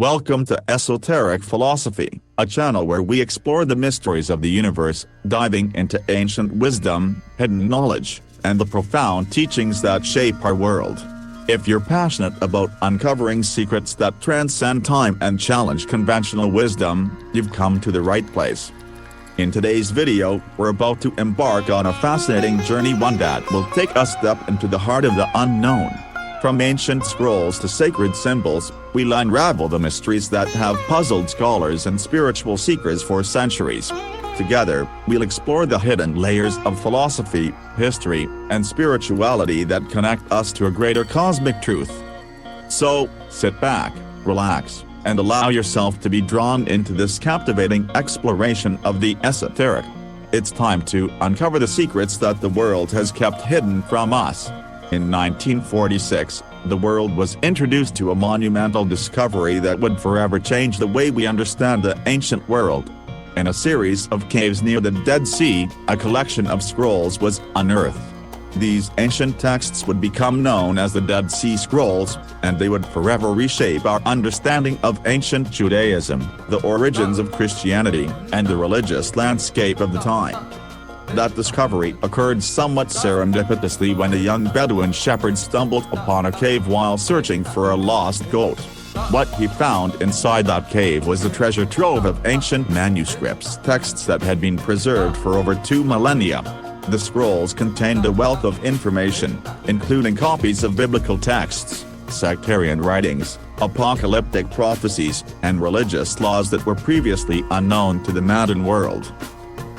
Welcome to Esoteric Philosophy, a channel where we explore the mysteries of the universe, diving into ancient wisdom, hidden knowledge, and the profound teachings that shape our world. If you're passionate about uncovering secrets that transcend time and challenge conventional wisdom, you've come to the right place. In today's video, we're about to embark on a fascinating journey, one that will take us step into the heart of the unknown. From ancient scrolls to sacred symbols, we'll unravel the mysteries that have puzzled scholars and spiritual seekers for centuries. Together, we'll explore the hidden layers of philosophy, history, and spirituality that connect us to a greater cosmic truth. So, sit back, relax, and allow yourself to be drawn into this captivating exploration of the esoteric. It's time to uncover the secrets that the world has kept hidden from us. In 1946, the world was introduced to a monumental discovery that would forever change the way we understand the ancient world. In a series of caves near the Dead Sea, a collection of scrolls was unearthed. These ancient texts would become known as the Dead Sea Scrolls, and they would forever reshape our understanding of ancient Judaism, the origins of Christianity, and the religious landscape of the time. That discovery occurred somewhat serendipitously when a young Bedouin shepherd stumbled upon a cave while searching for a lost goat. What he found inside that cave was a treasure trove of ancient manuscripts, texts that had been preserved for over 2 millennia. The scrolls contained a wealth of information, including copies of biblical texts, sectarian writings, apocalyptic prophecies, and religious laws that were previously unknown to the modern world.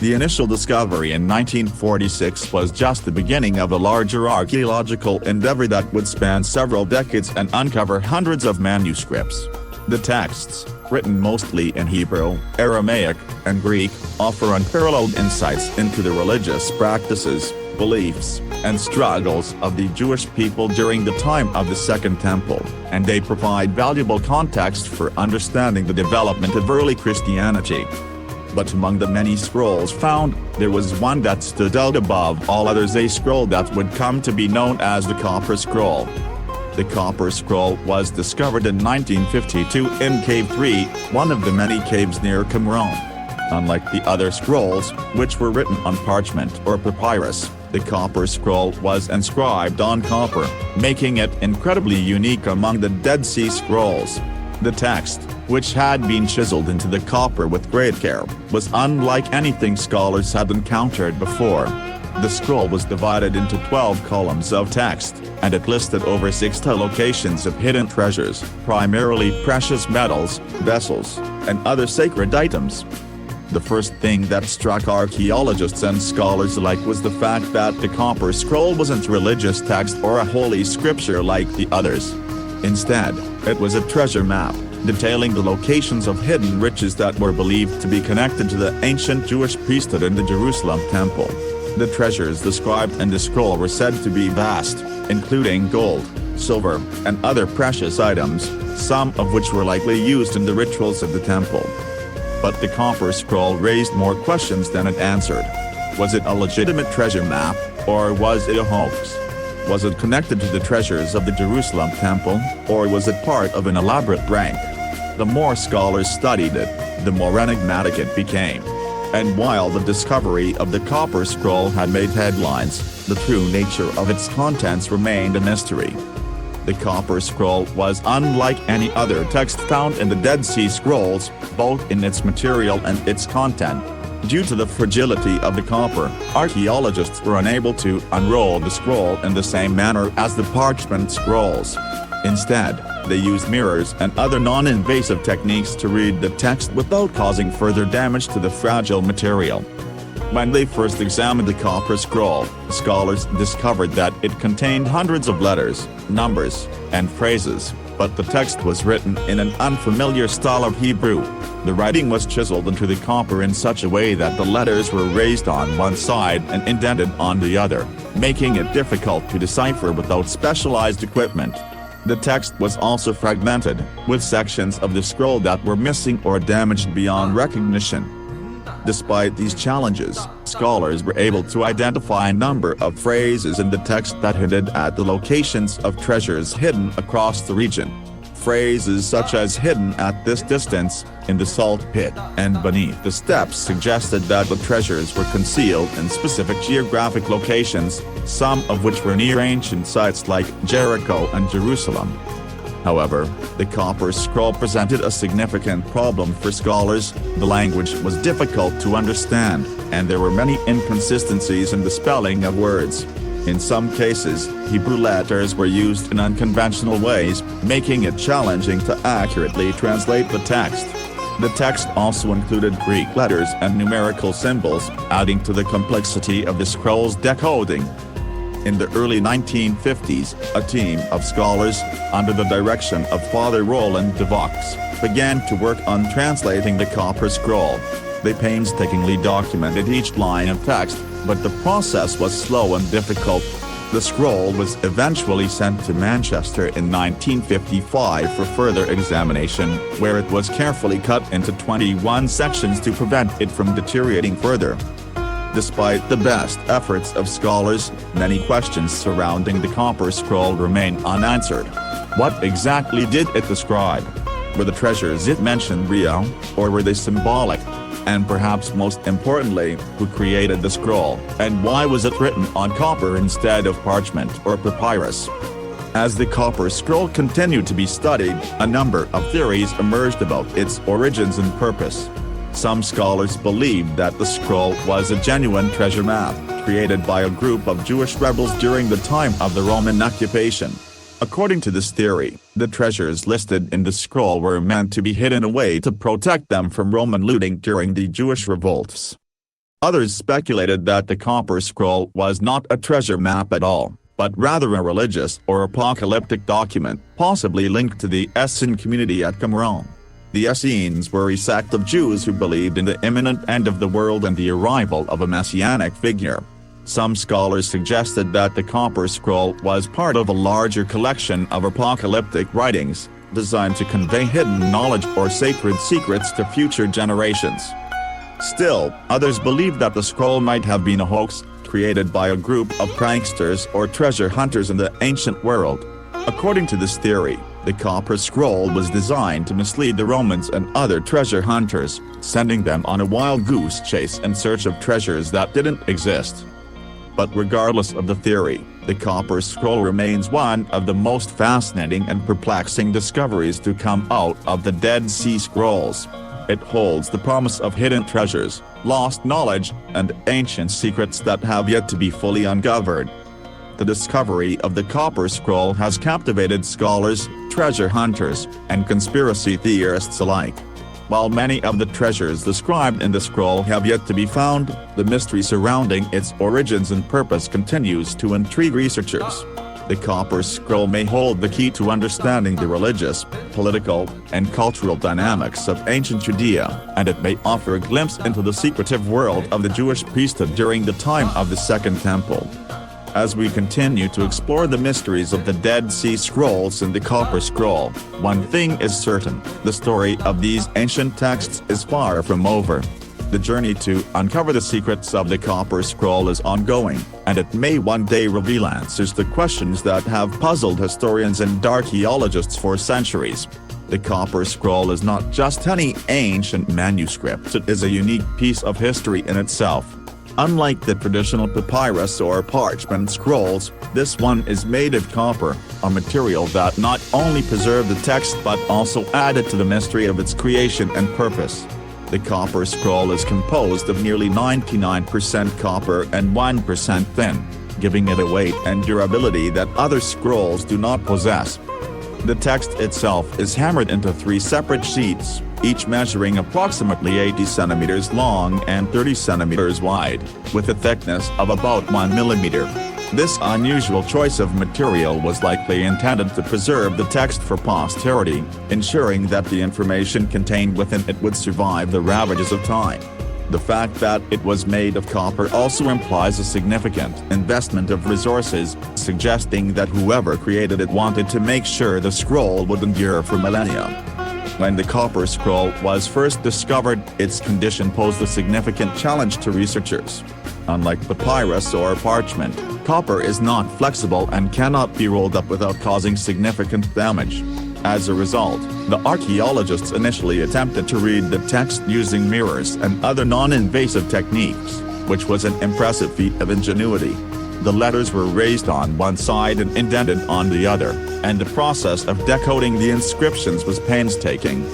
The initial discovery in 1946 was just the beginning of a larger archaeological endeavor that would span several decades and uncover hundreds of manuscripts. The texts, written mostly in Hebrew, Aramaic, and Greek, offer unparalleled insights into the religious practices, beliefs, and struggles of the Jewish people during the time of the Second Temple, and they provide valuable context for understanding the development of early Christianity. But among the many scrolls found, there was one that stood out above all others, a scroll that would come to be known as the Copper Scroll. The Copper Scroll was discovered in 1952 in Cave 3, one of the many caves near Qumran. Unlike the other scrolls, which were written on parchment or papyrus, the Copper Scroll was inscribed on copper, making it incredibly unique among the Dead Sea Scrolls. The text, which had been chiseled into the copper with great care, was unlike anything scholars had encountered before. The scroll was divided into 12 columns of text, and it listed over 60 locations of hidden treasures, primarily precious metals, vessels, and other sacred items. The first thing that struck archaeologists and scholars alike was the fact that the Copper Scroll wasn't religious text or a holy scripture like the others. Instead, it was a treasure map, detailing the locations of hidden riches that were believed to be connected to the ancient Jewish priesthood in the Jerusalem temple. The treasures described in the scroll were said to be vast, including gold, silver, and other precious items, some of which were likely used in the rituals of the temple. But the Copper Scroll raised more questions than it answered. Was it a legitimate treasure map, or was it a hoax? Was it connected to the treasures of the Jerusalem temple, or was it part of an elaborate prank? The more scholars studied it, the more enigmatic it became. And while the discovery of the Copper Scroll had made headlines, the true nature of its contents remained a mystery. The Copper Scroll was unlike any other text found in the Dead Sea Scrolls, both in its material and its content. Due to the fragility of the copper, archaeologists were unable to unroll the scroll in the same manner as the parchment scrolls. Instead, they used mirrors and other non-invasive techniques to read the text without causing further damage to the fragile material. When they first examined the Copper Scroll, scholars discovered that it contained hundreds of letters, numbers, and phrases, but the text was written in an unfamiliar style of Hebrew. The writing was chiseled into the copper in such a way that the letters were raised on one side and indented on the other, making it difficult to decipher without specialized equipment. The text was also fragmented, with sections of the scroll that were missing or damaged beyond recognition. Despite these challenges, scholars were able to identify a number of phrases in the text that hinted at the locations of treasures hidden across the region. Phrases such as "hidden at this distance," "in the salt pit," and "beneath the steps" suggested that the treasures were concealed in specific geographic locations, some of which were near ancient sites like Jericho and Jerusalem. However, the Copper Scroll presented a significant problem for scholars. The language was difficult to understand, and there were many inconsistencies in the spelling of words. In some cases, Hebrew letters were used in unconventional ways, making it challenging to accurately translate the text. The text also included Greek letters and numerical symbols, adding to the complexity of the scroll's decoding. In the early 1950s, a team of scholars, under the direction of Father Roland de Vaux, began to work on translating the Copper Scroll. They painstakingly documented each line of text, but the process was slow and difficult. The scroll was eventually sent to Manchester in 1955 for further examination, where it was carefully cut into 21 sections to prevent it from deteriorating further. Despite the best efforts of scholars, many questions surrounding the Copper Scroll remain unanswered. What exactly did it describe? Were the treasures it mentioned real, or were they symbolic? And perhaps most importantly, who created the scroll, and why was it written on copper instead of parchment or papyrus? As the Copper Scroll continued to be studied, a number of theories emerged about its origins and purpose. Some scholars believed that the scroll was a genuine treasure map, created by a group of Jewish rebels during the time of the Roman occupation. According to this theory, the treasures listed in the scroll were meant to be hidden away to protect them from Roman looting during the Jewish revolts. Others speculated that the Copper Scroll was not a treasure map at all, but rather a religious or apocalyptic document, possibly linked to the Essene community at Qumran. The Essenes were a sect of Jews who believed in the imminent end of the world and the arrival of a messianic figure. Some scholars suggested that the Copper Scroll was part of a larger collection of apocalyptic writings, designed to convey hidden knowledge or sacred secrets to future generations. Still, others believed that the scroll might have been a hoax, created by a group of pranksters or treasure hunters in the ancient world. According to this theory, the Copper Scroll was designed to mislead the Romans and other treasure hunters, sending them on a wild goose chase in search of treasures that didn't exist. But regardless of the theory, the Copper Scroll remains one of the most fascinating and perplexing discoveries to come out of the Dead Sea Scrolls. It holds the promise of hidden treasures, lost knowledge, and ancient secrets that have yet to be fully uncovered. The discovery of the Copper Scroll has captivated scholars, treasure hunters, and conspiracy theorists alike. While many of the treasures described in the scroll have yet to be found, the mystery surrounding its origins and purpose continues to intrigue researchers. The Copper Scroll may hold the key to understanding the religious, political, and cultural dynamics of ancient Judea, and it may offer a glimpse into the secretive world of the Jewish priesthood during the time of the Second Temple. As we continue to explore the mysteries of the Dead Sea Scrolls and the Copper Scroll, one thing is certain: the story of these ancient texts is far from over. The journey to uncover the secrets of the Copper Scroll is ongoing, and it may one day reveal answers to questions that have puzzled historians and archaeologists for centuries. The Copper Scroll is not just any ancient manuscript, it is a unique piece of history in itself. Unlike the traditional papyrus or parchment scrolls, this one is made of copper, a material that not only preserved the text but also added to the mystery of its creation and purpose. The Copper Scroll is composed of nearly 99% copper and 1% tin, giving it a weight and durability that other scrolls do not possess. The text itself is hammered into 3 separate sheets, each measuring approximately 80 centimeters long and 30 centimeters wide, with a thickness of about 1 millimeter. This unusual choice of material was likely intended to preserve the text for posterity, ensuring that the information contained within it would survive the ravages of time. The fact that it was made of copper also implies a significant investment of resources, suggesting that whoever created it wanted to make sure the scroll would endure for millennia. When the Copper Scroll was first discovered, its condition posed a significant challenge to researchers. Unlike papyrus or parchment, copper is not flexible and cannot be rolled up without causing significant damage. As a result, the archaeologists initially attempted to read the text using mirrors and other non-invasive techniques, which was an impressive feat of ingenuity. The letters were raised on one side and indented on the other, and the process of decoding the inscriptions was painstaking.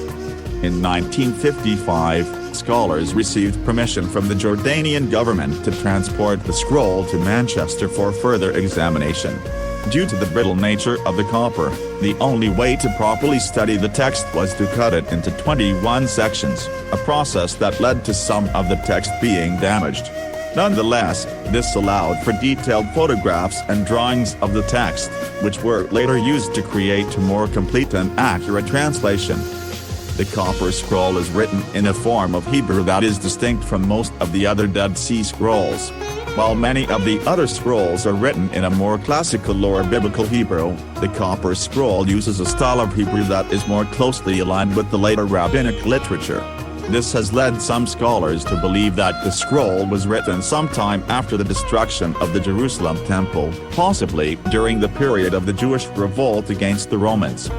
In 1955, scholars received permission from the Jordanian government to transport the scroll to Manchester for further examination. Due to the brittle nature of the copper, the only way to properly study the text was to cut it into 21 sections, a process that led to some of the text being damaged. Nonetheless, this allowed for detailed photographs and drawings of the text, which were later used to create a more complete and accurate translation. The copper scroll is written in a form of Hebrew that is distinct from most of the other Dead Sea Scrolls. While many of the other scrolls are written in a more classical or biblical Hebrew, the copper scroll uses a style of Hebrew that is more closely aligned with the later rabbinic literature. This has led some scholars to believe that the scroll was written sometime after the destruction of the Jerusalem temple, possibly during the period of the Jewish revolt against the Romans.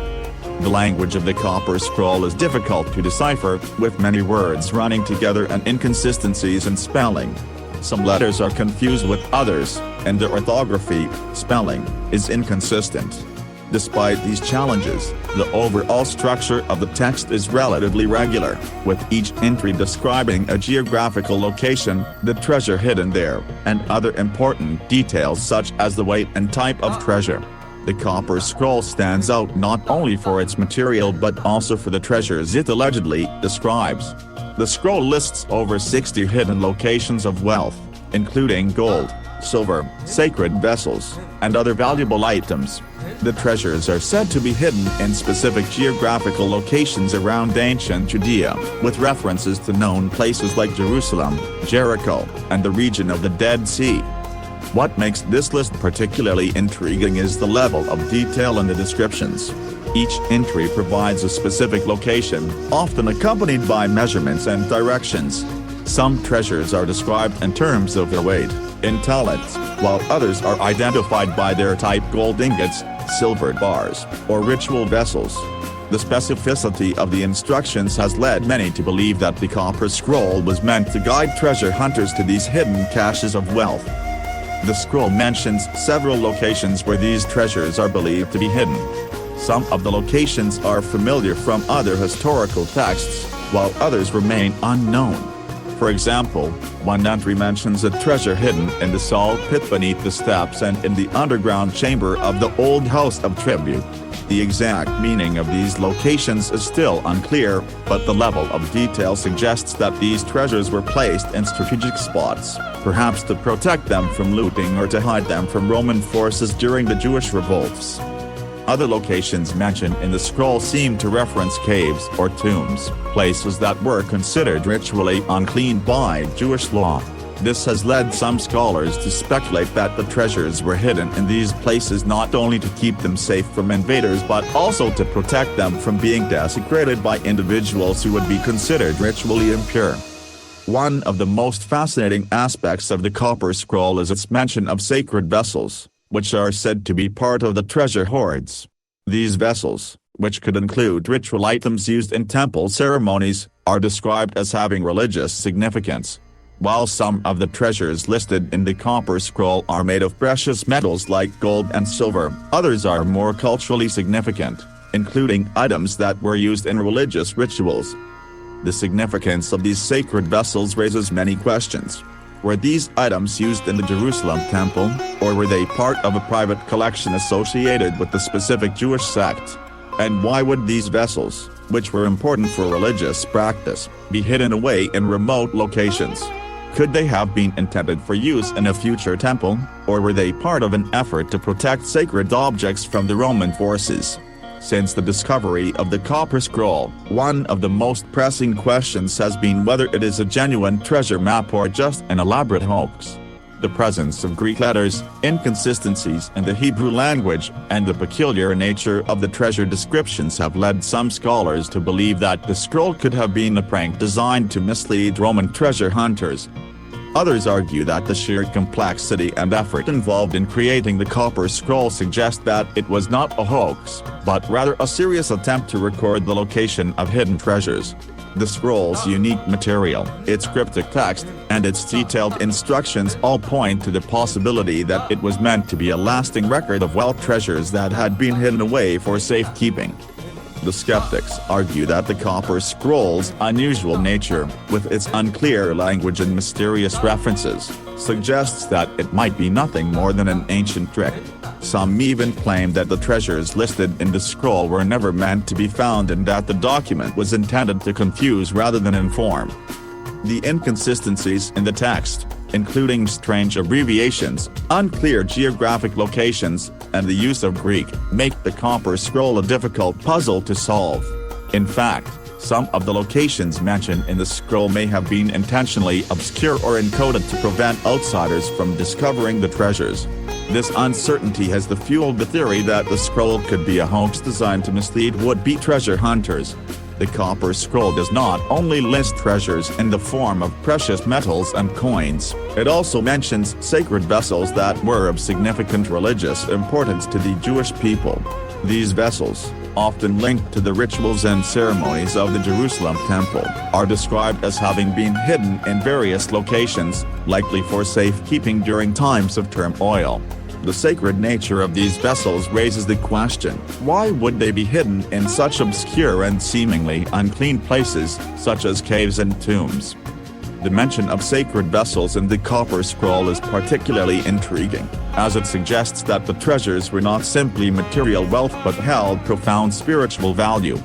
The language of the copper scroll is difficult to decipher, with many words running together and inconsistencies in spelling. Some letters are confused with others, and the orthography, spelling, is inconsistent. Despite these challenges, the overall structure of the text is relatively regular, with each entry describing a geographical location, the treasure hidden there, and other important details such as the weight and type of treasure. The copper scroll stands out not only for its material but also for the treasures it allegedly describes. The scroll lists over 60 hidden locations of wealth, including gold, silver, sacred vessels, and other valuable items. The treasures are said to be hidden in specific geographical locations around ancient Judea, with references to known places like Jerusalem, Jericho, and the region of the Dead Sea. What makes this list particularly intriguing is the level of detail in the descriptions. Each entry provides a specific location, often accompanied by measurements and directions. Some treasures are described in terms of their weight, in talents, while others are identified by their type: gold ingots, silver bars, or ritual vessels. The specificity of the instructions has led many to believe that the copper scroll was meant to guide treasure hunters to these hidden caches of wealth. The scroll mentions several locations where these treasures are believed to be hidden. Some of the locations are familiar from other historical texts, while others remain unknown. For example, one entry mentions a treasure hidden in the salt pit beneath the steps and in the underground chamber of the old house of tribute. The exact meaning of these locations is still unclear, but the level of detail suggests that these treasures were placed in strategic spots, perhaps to protect them from looting or to hide them from Roman forces during the Jewish revolts. Other locations mentioned in the scroll seem to reference caves or tombs, places that were considered ritually unclean by Jewish law. This has led some scholars to speculate that the treasures were hidden in these places not only to keep them safe from invaders but also to protect them from being desecrated by individuals who would be considered ritually impure. One of the most fascinating aspects of the copper scroll is its mention of sacred vessels, which are said to be part of the treasure hoards. These vessels, which could include ritual items used in temple ceremonies, are described as having religious significance. While some of the treasures listed in the copper scroll are made of precious metals like gold and silver, others are more culturally significant, including items that were used in religious rituals. The significance of these sacred vessels raises many questions. Were these items used in the Jerusalem temple, or were they part of a private collection associated with the specific Jewish sect? And why would these vessels, which were important for religious practice, be hidden away in remote locations? Could they have been intended for use in a future temple, or were they part of an effort to protect sacred objects from the Roman forces? Since the discovery of the copper scroll, one of the most pressing questions has been whether it is a genuine treasure map or just an elaborate hoax. The presence of Greek letters, inconsistencies in the Hebrew language, and the peculiar nature of the treasure descriptions have led some scholars to believe that the scroll could have been a prank designed to mislead Roman treasure hunters. Others argue that the sheer complexity and effort involved in creating the Copper Scroll suggest that it was not a hoax, but rather a serious attempt to record the location of hidden treasures. The scroll's unique material, its cryptic text, and its detailed instructions all point to the possibility that it was meant to be a lasting record of wealth treasures that had been hidden away for safekeeping. The skeptics argue that the Copper Scroll's unusual nature, with its unclear language and mysterious references, suggests that it might be nothing more than an ancient trick. Some even claim that the treasures listed in the scroll were never meant to be found and that the document was intended to confuse rather than inform. The inconsistencies in the text, including strange abbreviations, unclear geographic locations, and the use of Greek, make the Copper Scroll a difficult puzzle to solve. In fact, some of the locations mentioned in the scroll may have been intentionally obscure or encoded to prevent outsiders from discovering the treasures. This uncertainty has fueled the theory that the scroll could be a hoax designed to mislead would-be treasure hunters. The Copper Scroll does not only list treasures in the form of precious metals and coins, it also mentions sacred vessels that were of significant religious importance to the Jewish people. These vessels, often linked to the rituals and ceremonies of the Jerusalem temple, are described as having been hidden in various locations, likely for safekeeping during times of turmoil. The sacred nature of these vessels raises the question, why would they be hidden in such obscure and seemingly unclean places, such as caves and tombs? The mention of sacred vessels in the Copper Scroll is particularly intriguing, as it suggests that the treasures were not simply material wealth but held profound spiritual value.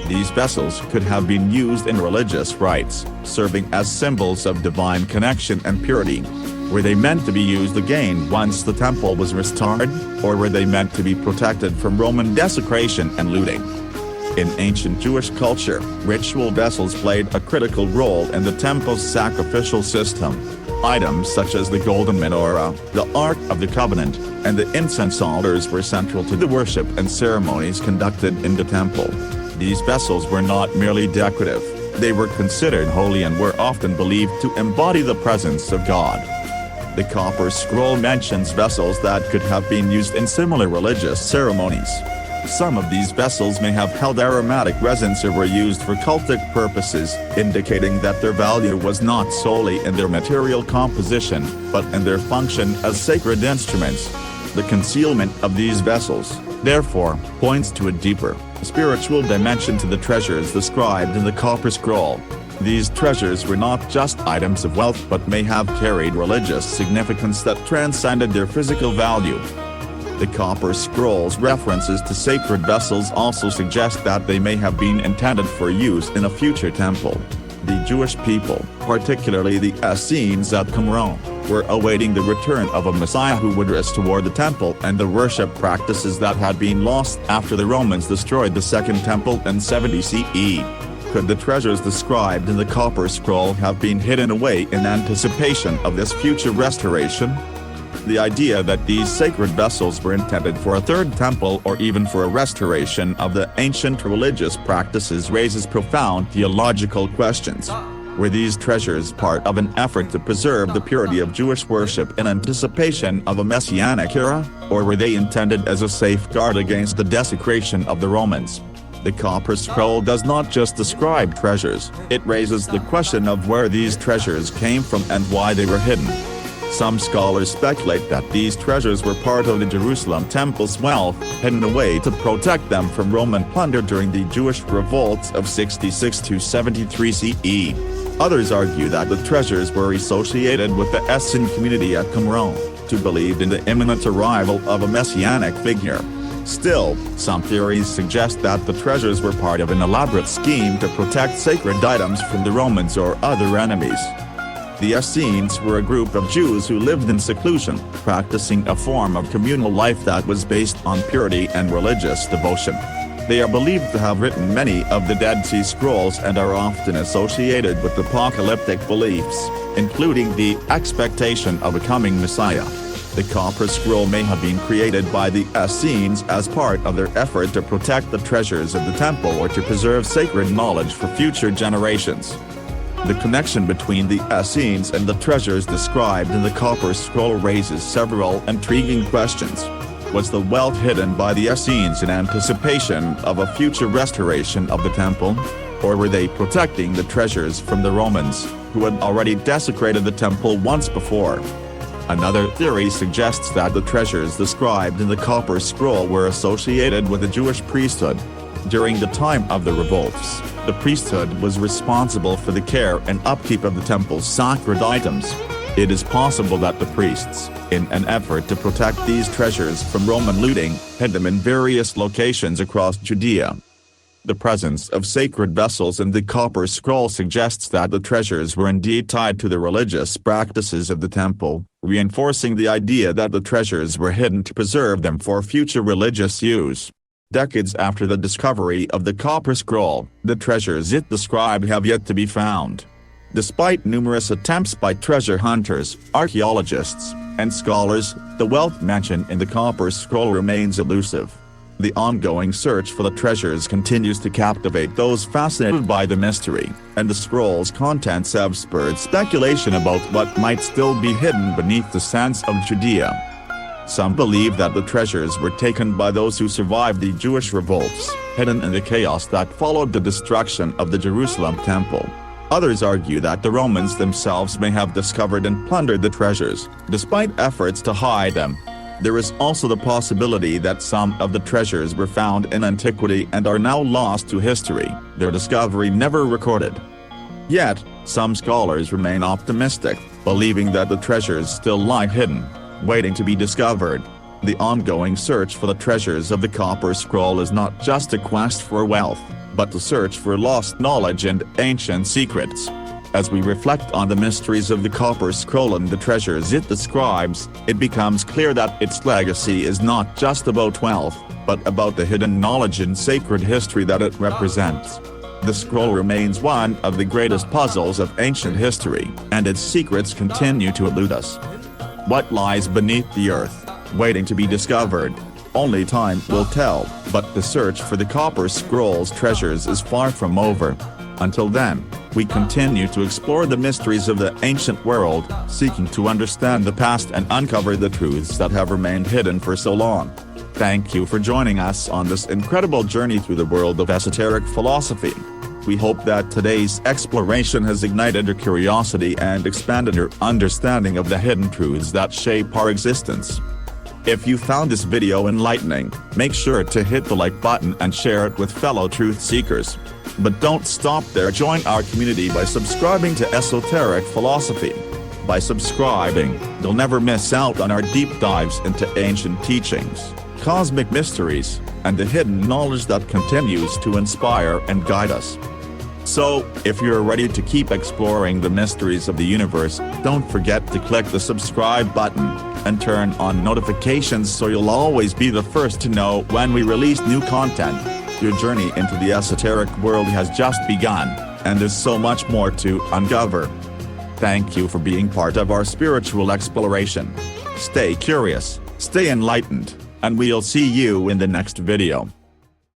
These vessels could have been used in religious rites, serving as symbols of divine connection and purity. Were they meant to be used again once the temple was restored, or were they meant to be protected from Roman desecration and looting? In ancient Jewish culture, ritual vessels played a critical role in the temple's sacrificial system. Items such as the golden menorah, the Ark of the Covenant, and the incense altars were central to the worship and ceremonies conducted in the temple. These vessels were not merely decorative, they were considered holy and were often believed to embody the presence of God. The Copper Scroll mentions vessels that could have been used in similar religious ceremonies. Some of these vessels may have held aromatic resins or were used for cultic purposes, indicating that their value was not solely in their material composition, but in their function as sacred instruments. The concealment of these vessels, therefore, points to a deeper, spiritual dimension to the treasures described in the Copper Scroll. These treasures were not just items of wealth but may have carried religious significance that transcended their physical value. The Copper Scroll's references to sacred vessels also suggest that they may have been intended for use in a future temple. The Jewish people, particularly the Essenes at Qumran, were awaiting the return of a Messiah who would restore the temple and the worship practices that had been lost after the Romans destroyed the Second Temple in 70 CE. Could the treasures described in the Copper Scroll have been hidden away in anticipation of this future restoration? The idea that these sacred vessels were intended for a third temple or even for a restoration of the ancient religious practices raises profound theological questions. Were these treasures part of an effort to preserve the purity of Jewish worship in anticipation of a messianic era, or were they intended as a safeguard against the desecration of the Romans? The Copper Scroll does not just describe treasures, it raises the question of where these treasures came from and why they were hidden. Some scholars speculate that these treasures were part of the Jerusalem temple's wealth, hidden away to protect them from Roman plunder during the Jewish revolts of 66 to 73 CE. Others argue that the treasures were associated with the Essene community at Qumran, who believed in the imminent arrival of a messianic figure. Still, some theories suggest that the treasures were part of an elaborate scheme to protect sacred items from the Romans or other enemies. The Essenes were a group of Jews who lived in seclusion, practicing a form of communal life that was based on purity and religious devotion. They are believed to have written many of the Dead Sea Scrolls and are often associated with apocalyptic beliefs, including the expectation of a coming Messiah. The Copper Scroll may have been created by the Essenes as part of their effort to protect the treasures of the temple or to preserve sacred knowledge for future generations. The connection between the Essenes and the treasures described in the Copper Scroll raises several intriguing questions. Was the wealth hidden by the Essenes in anticipation of a future restoration of the temple? Or were they protecting the treasures from the Romans, who had already desecrated the temple once before? Another theory suggests that the treasures described in the Copper Scroll were associated with the Jewish priesthood. During the time of the revolts, the priesthood was responsible for the care and upkeep of the temple's sacred items. It is possible that the priests, in an effort to protect these treasures from Roman looting, hid them in various locations across Judea. The presence of sacred vessels in the Copper Scroll suggests that the treasures were indeed tied to the religious practices of the temple, reinforcing the idea that the treasures were hidden to preserve them for future religious use. Decades after the discovery of the Copper Scroll, the treasures it described have yet to be found. Despite numerous attempts by treasure hunters, archaeologists, and scholars, the wealth mentioned in the Copper Scroll remains elusive. The ongoing search for the treasures continues to captivate those fascinated by the mystery, and the scroll's contents have spurred speculation about what might still be hidden beneath the sands of Judea. Some believe that the treasures were taken by those who survived the Jewish revolts, hidden in the chaos that followed the destruction of the Jerusalem temple. Others argue that the Romans themselves may have discovered and plundered the treasures, despite efforts to hide them. There is also the possibility that some of the treasures were found in antiquity and are now lost to history, their discovery never recorded. Yet, some scholars remain optimistic, believing that the treasures still lie hidden, waiting to be discovered. The ongoing search for the treasures of the Copper Scroll is not just a quest for wealth, but the search for lost knowledge and ancient secrets. As we reflect on the mysteries of the Copper Scroll and the treasures it describes, it becomes clear that its legacy is not just about wealth, but about the hidden knowledge and sacred history that it represents. The scroll remains one of the greatest puzzles of ancient history, and its secrets continue to elude us. What lies beneath the earth, waiting to be discovered? Only time will tell, but the search for the Copper Scroll's treasures is far from over. Until then, we continue to explore the mysteries of the ancient world, seeking to understand the past and uncover the truths that have remained hidden for so long. Thank you for joining us on this incredible journey through the world of esoteric philosophy. We hope that today's exploration has ignited your curiosity and expanded your understanding of the hidden truths that shape our existence. If you found this video enlightening, make sure to hit the like button and share it with fellow truth seekers. But don't stop there. Join our community by subscribing to Esoteric Philosophy. By subscribing, you'll never miss out on our deep dives into ancient teachings, cosmic mysteries, and the hidden knowledge that continues to inspire and guide us. So, if you're ready to keep exploring the mysteries of the universe, don't forget to click the subscribe button and turn on notifications so you'll always be the first to know when we release new content. Your journey into the esoteric world has just begun, and there's so much more to uncover. Thank you for being part of our spiritual exploration. Stay curious, stay enlightened, and we'll see you in the next video.